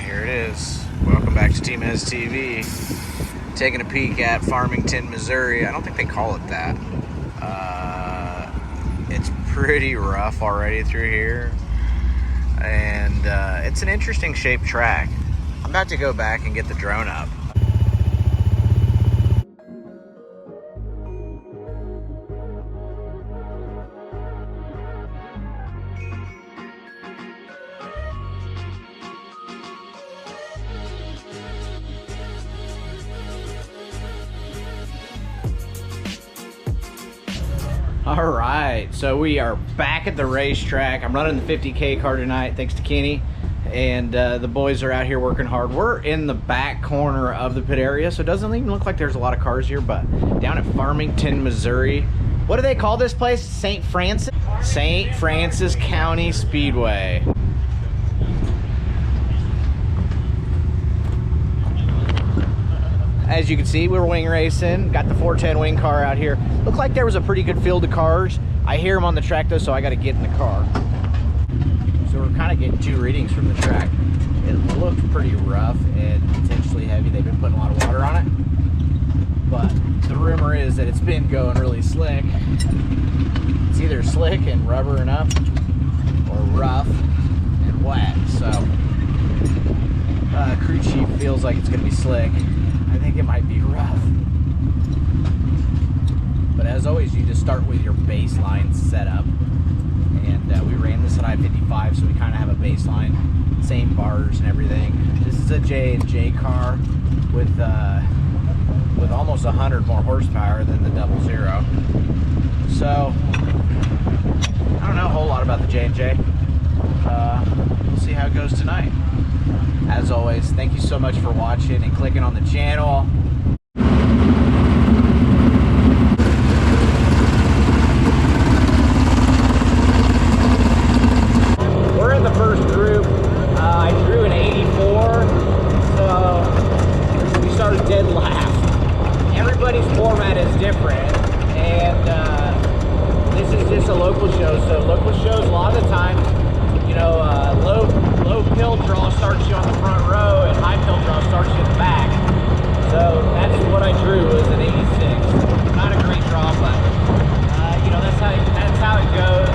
Here it is. Welcome back to TmezTv. Taking a peek at Farmington, Missouri. I don't think they call it that. It's pretty rough already through here. And it's an interesting shaped track. I'm about to go back and get the drone up. All right, so we are back at the racetrack. I'm running the 50K car tonight, thanks to Kenny. And the boys are out here working hard. We're in the back corner of the pit area, so it doesn't even look like there's a lot of cars here, but down at Farmington, Missouri. What do they call this place? St. Francis? St. Francis County Speedway. As you can see, we were wing racing. Got the 410 wing car out here. Looked like there was a pretty good field of cars. I hear them on the track though, so I got to get in the car. So we're kind of getting two readings from the track. It looked pretty rough and potentially heavy. They've been putting a lot of water on it. But the rumor is that it's been going really slick. It's either slick and rubbering up or rough and wet. So crew chief feels like it's going to be slick. I think it might be rough. But as always, you just start with your baseline setup. And we ran this at I-55, so we kind of have a baseline, same bars and everything. This is a J&J car with almost 100 more horsepower than the 00. So, I don't know a whole lot about the J&J. We'll see how it goes tonight. As always, thank you so much for watching and clicking on the channel. We're in the first group. I drew an 84, so we started dead last. Everybody's format is different, and this is just a local show. So local shows, a lot of the time, you know, low pill draw starts you on the front row and high pill draw starts you in the back. So that's what I drew, was an 86. Not a great draw, but you know, that's how it goes.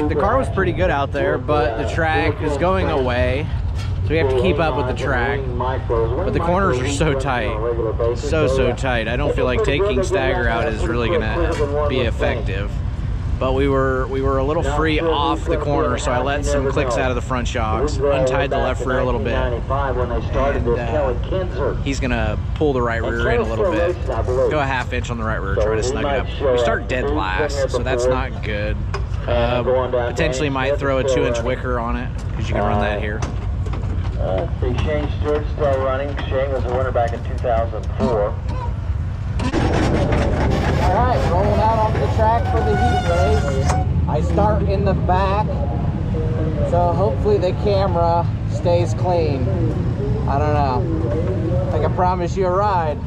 The car was pretty good out there, but the track is going away, so we have to keep up with the track. But the corners are so tight, so tight. I don't feel like taking stagger out is really gonna be effective. But we were a little free off the corner, so I let some clicks out of the front shocks, untied the left rear a little bit, and he's gonna pull the right rear in a little bit, go a ½ inch on the right rear, try to snug it up. We start dead last, so that's not good. Potentially might throw a 2-inch wicker on it, because you can run that here. See, Shane Stewart's still running. Shane was a winner back in 2004. Alright, rolling out onto the track for the heat race. I start in the back, so hopefully the camera stays clean. I don't know. I can promise you a ride,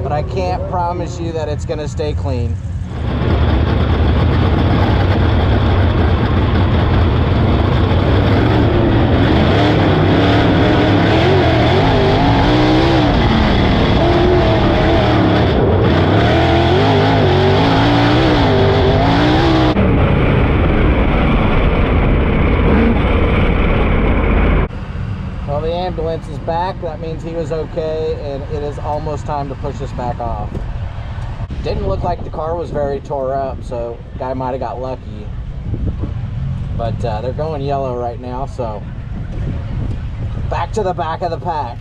but I can't promise you that it's going to stay clean. ambulance is back. That means he was okay, and it is almost time to push us back off. Didn't look like the car was very tore up, so guy might have got lucky. But they're going yellow right now, so back to the back of the pack.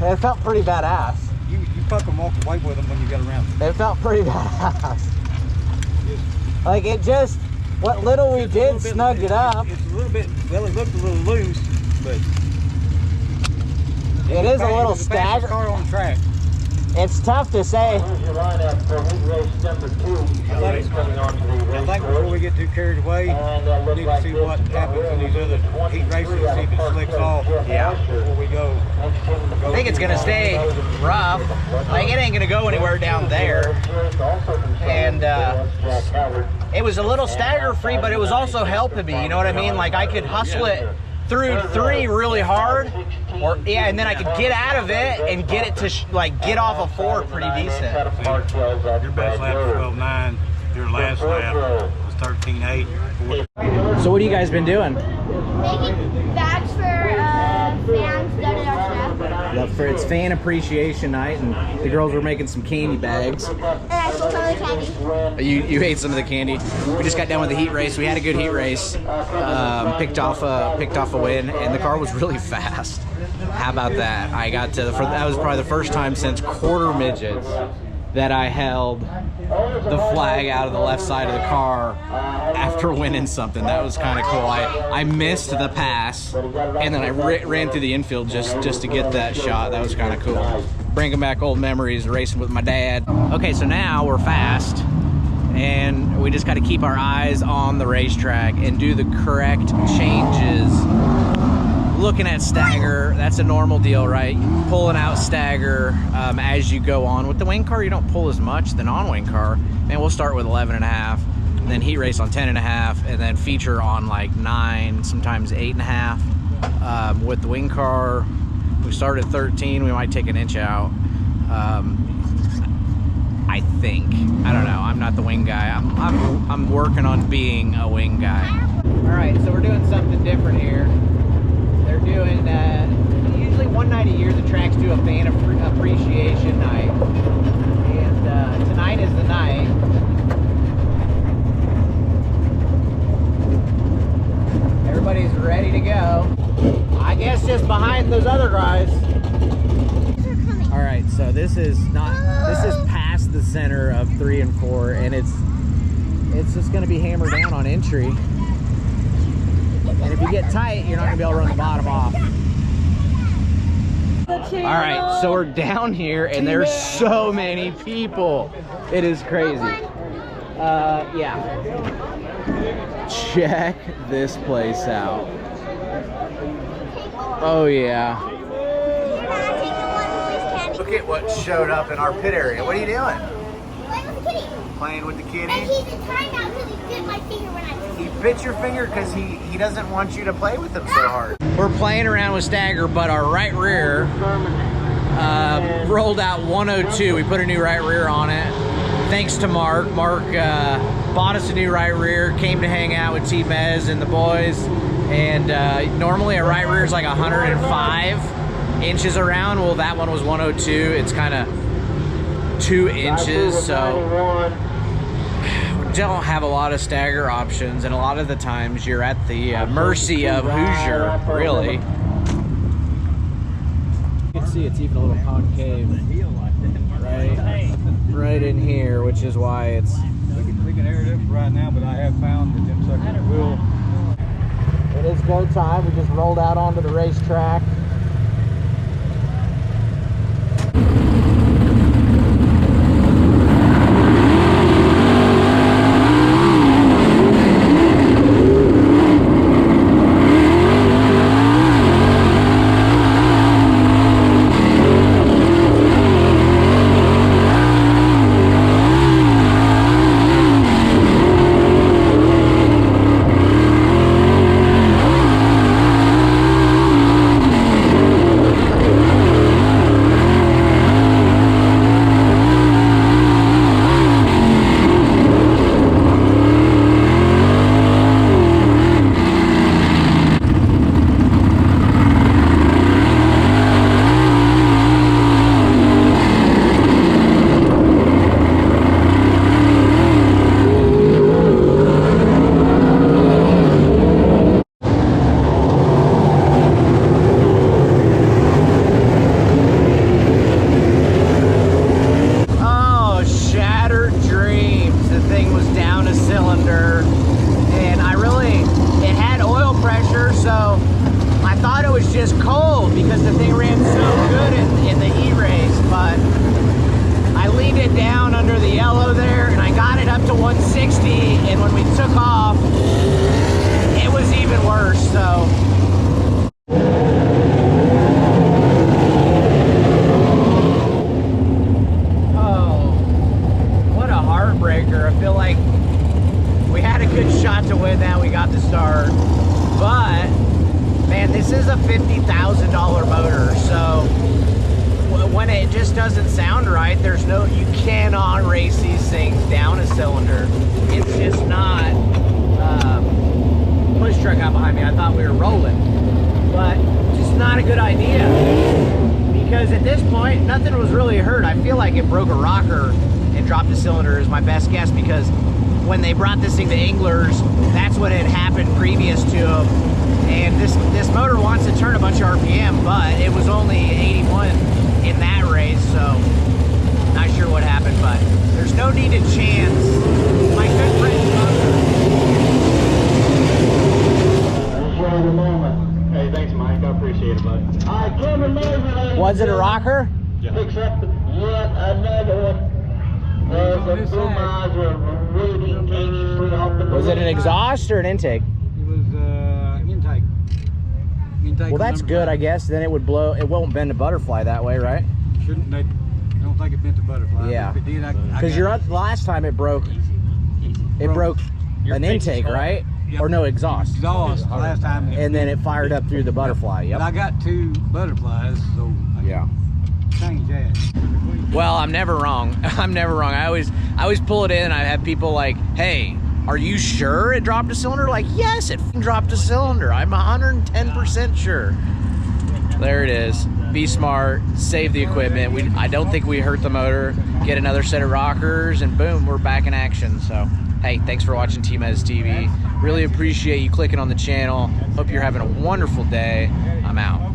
It felt pretty badass. You fucking walked away with them when you got around. It felt pretty badass. Like it just, what little we did snugged it up. It's a little bit, well, it looked a little loose, but it is a little staggered. Car on track. It's tough to say. Here's your lineup for heat race number 2. Coming on to the I think before we get too carried away, we need to see what happens in these other heat races, see if it slicks off. Yeah. Before we go. I think it's gonna stay rough. Like it ain't gonna go anywhere down there. And it was a little stagger free, but it was also helping me. You know what I mean? Like I could hustle it through 3 really hard, or yeah, and then I could get out of it and get it to like get off of 4 pretty decent. Your best lap was 12.9. Your last lap was 13.8. So what have you guys been doing? Making bags for fans down at our shop. It's fan appreciation night, and the girls were making some candy bags. And I sold all the candy. You ate some of the candy. We just got done with the heat race. We had a good heat race. Picked off a win, and the car was really fast. How about that? I got to that was probably the first time since quarter midgets that I held the flag out of the left side of the car after winning something. That was kind of cool. I missed the pass, and then I ran through the infield just to get that shot. That was kind of cool. Bringing back old memories, racing with my dad. Okay, so now we're fast, and we just got to keep our eyes on the racetrack and do the correct changes. Looking at stagger, that's a normal deal, right? Pulling out stagger as you go on. With the wing car, you don't pull as much. The non-wing car, and we'll start with 11.5, and then heat race on 10.5, and then feature on like 9, sometimes 8.5. With the wing car, we start at 13. We might take an inch out. I think. I don't know. I'm not the wing guy. I'm working on being a wing guy. All right, so we're doing something different here. They're doing usually one night a year the tracks do a fan appreciation night, and tonight is the night. Everybody's ready to go. I guess just behind those other guys. All right, so this is past the center of 3 and 4, and it's just going to be hammered down on entry. And if you get tight, you're not going to be able to run the bottom off. All right, so we're down here, and there's so many people. It is crazy. Yeah. Check this place out. Oh yeah. Look at what showed up in our pit area. What are you doing? Playing with the kitty. Playing with the kitty? And he's in timeout because he bit my finger when I... He bit your finger because he doesn't want you to play with him so hard. We're playing around with stagger, but our right rear rolled out 102. We put a new right rear on it. Thanks to Mark. Mark bought us a new right rear, came to hang out with TmezTv and the boys. And normally a right rear is like 105 inches around. Well, that one was 102. It's kind of 2 inches, so we don't have a lot of stagger options, and a lot of the times you're at the mercy of Hoosier, really. You can see it's even a little concave right in here, which is why it's... We can air it up right now, but I have found that them suckers will. It is go time. We just rolled out onto the racetrack. Just cold because the thing ran so good in the E-race, but I leaned it down under the yellow there and I got it up to 160, and when we took off it was even worse. So oh, what a heartbreaker. I feel like we had a good shot to win that. We got the start, but man, this is a $50,000 motor, so when it just doesn't sound right, there's no, you cannot race these things down a cylinder. It's just not. Push truck out behind me. I thought we were rolling, but just not a good idea, because at this point nothing was really hurt. I feel like it broke a rocker and dropped a cylinder is my best guess, because when they brought this thing to Anglers, that's what had happened previous to them. And this motor wants to turn a bunch of RPM, but it was only 81 in that race, so not sure what happened, but there's no needed chance. My good friend Hey, thanks, Mike. I appreciate it, bud. I can't remember. Was it a rocker? Yeah. Picks up yet another one. The Pumas were rooting dangerously off the... Was it an exhaust or an intake? It was intake. Well, that's good, I guess. Then it would blow. It won't bend a butterfly that way, right? Shouldn't they? I don't think it bent the butterfly. Yeah. If it did, because last time it broke. It broke an intake, right? Yep. Or no, exhaust. Exhaust last time. And then it fired up through the butterfly. Yep. But I got 2 butterflies, so I yeah. Change that. Well, I'm never wrong. I'm never wrong. I always pull it in and I have people like, hey, are you sure it dropped a cylinder? Like, yes, it dropped a cylinder. I'm 110% sure. There it is. Be smart, save the equipment. I don't think we hurt the motor. Get another set of rockers and boom, we're back in action. So, hey, thanks for watching TmezTv. Really appreciate you clicking on the channel. Hope you're having a wonderful day. I'm out.